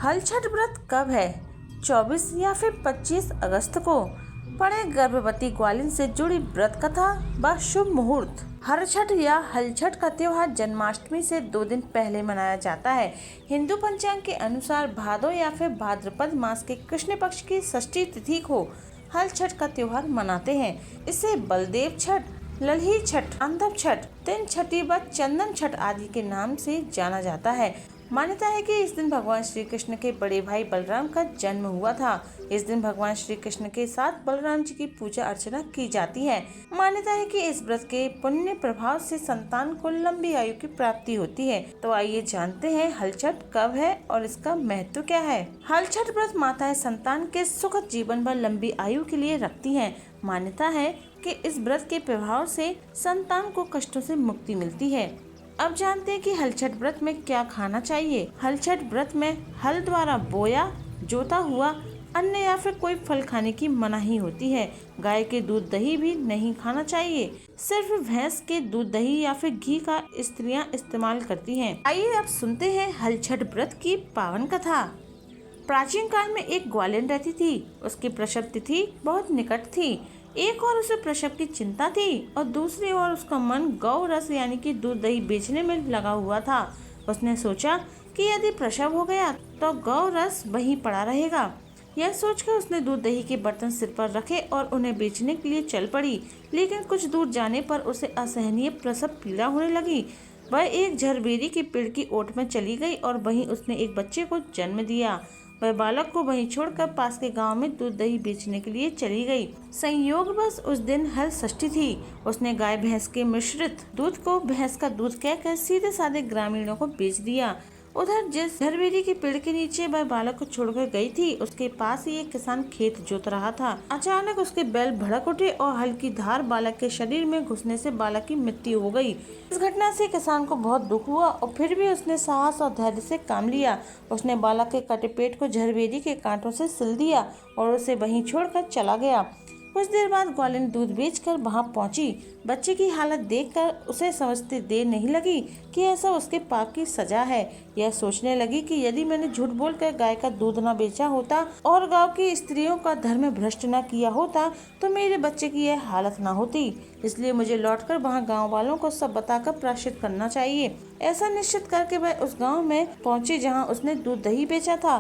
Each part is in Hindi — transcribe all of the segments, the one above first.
हल छठ व्रत कब है? 24 या फिर 25 अगस्त को। पढ़े गर्भवती ग्वालिन से जुड़ी व्रत कथा व शुभ मुहूर्त। हर छठ या हल छठ का त्योहार जन्माष्टमी से 2 दिन पहले मनाया जाता है। हिंदू पंचांग के अनुसार भादो या फिर भाद्रपद मास के कृष्ण पक्ष की षष्ठी तिथि को हल छठ का त्योहार मनाते हैं। इसे बलदेव छठ, लल्ही छठ, अंधव छठ, तीन छठी व चंदन छठ आदि के नाम से जाना जाता है। मान्यता है कि इस दिन भगवान श्री कृष्ण के बड़े भाई बलराम का जन्म हुआ था। इस दिन भगवान श्री कृष्ण के साथ बलराम जी की पूजा अर्चना की जाती है। मान्यता है कि इस व्रत के पुण्य प्रभाव से संतान को लंबी आयु की प्राप्ति होती है। तो आइए जानते हैं हल छठ कब है और इसका महत्व क्या है। हल छठ व्रत माताएं संतान के सुखद जीवन व लंबी आयु के लिए रखती हैं। मान्यता है कि इस व्रत के प्रभाव से संतान को कष्टों से मुक्ति मिलती है। अब जानते हैं कि हल छठ व्रत में क्या खाना चाहिए। हल छठ व्रत में हल द्वारा बोया जोता हुआ अन्न या फिर कोई फल खाने की मनाही होती है। गाय के दूध दही भी नहीं खाना चाहिए। सिर्फ भैंस के दूध दही या फिर घी का स्त्रियां इस्तेमाल करती हैं। आइए अब सुनते हैं हल छठ व्रत की पावन कथा। प्राचीन काल में एक ग्वालिन रहती थी। उसकी प्रसव तिथि बहुत निकट थी। एक और उसे प्रसव की चिंता थी और दूसरी ओर उसका मन गौ रस यानी कि दूध दही बेचने में लगा हुआ था। उसने सोचा कि यदि प्रसव हो गया तो गौ रस वहीं पड़ा रहेगा। यह सोचकर उसने दूध दही के बर्तन सिर पर रखे और उन्हें बेचने के लिए चल पड़ी। लेकिन कुछ दूर जाने पर उसे असहनीय प्रसव पीड़ा होने लगी। वह एक झरबेरी के पेड़ की ओट में चली गई और वहीं उसने एक बच्चे को जन्म दिया। वह बालक को वहीं छोड़कर पास के गांव में दूध दही बेचने के लिए चली गई। संयोगवश उस दिन हल षष्ठी थी। उसने गाय भैंस के मिश्रित दूध को भैंस का दूध कहकर सीधे साधे ग्रामीणों को बेच दिया। उधर जिस झरबेरी के पेड़ के नीचे वह बालक को छोड़कर गई थी, उसके पास ही एक किसान खेत जोत रहा था। अचानक उसके बैल भड़क उठे और हल की धार बालक के शरीर में घुसने से बालक की मृत्यु हो गई। इस घटना से किसान को बहुत दुख हुआ और फिर भी उसने साहस और धैर्य से काम लिया। उसने बालक के कटे पेट को झरबेरी के कांटों से सिल दिया और उसे वहीं छोड़कर चला गया। कुछ देर बाद ग्वालिन दूध बेचकर वहां पहुंची। बच्चे की हालत देखकर उसे समझते देर नहीं लगी कि ऐसा उसके पाप की सजा है। यह सोचने लगी कि यदि मैंने झूठ बोलकर गाय का दूध न बेचा होता और गांव की स्त्रियों का धर्म भ्रष्ट न किया होता तो मेरे बच्चे की यह हालत न होती। इसलिए मुझे लौटकर वहां गाँव वालों को सब बताकर प्रायश्चित करना चाहिए। ऐसा निश्चित करके वह उस गाँव में पहुँची जहाँ उसने दूध दही बेचा था।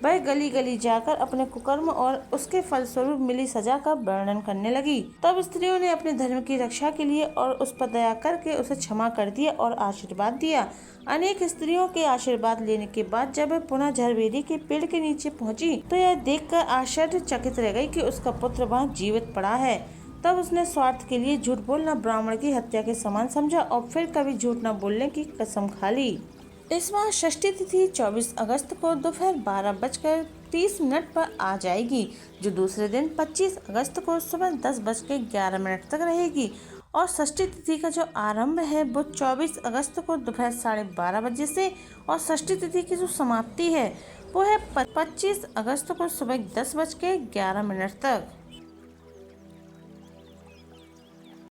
वह गली गली जाकर अपने कुकर्म और उसके फलस्वरूप मिली सजा का वर्णन करने लगी। तब स्त्रियों ने अपने धर्म की रक्षा के लिए और उस पर दया करके उसे क्षमा कर दिया और आशीर्वाद दिया। अनेक स्त्रियों के आशीर्वाद लेने के बाद जब वह पुनः झरबेरी के पेड़ के नीचे पहुंची तो यह देखकर आश्चर्यचकित रह गई कि उसका पुत्र वहाँ जीवित पड़ा है। तब उसने स्वार्थ के लिए झूठ बोलना ब्राह्मण की हत्या के समान समझा और फिर कभी झूठ न बोलने की कसम खा ली। इस बार षष्ठी तिथि 24 अगस्त को दोपहर 12:30 पर आ जाएगी, जो दूसरे दिन 25 अगस्त को सुबह 10:11 तक रहेगी। और षष्ठी तिथि का जो आरंभ है वो 24 अगस्त को दोपहर 12:30 बजे से और षष्ठी तिथि की जो समाप्ति है वो है 25 अगस्त को सुबह 10:11 तक।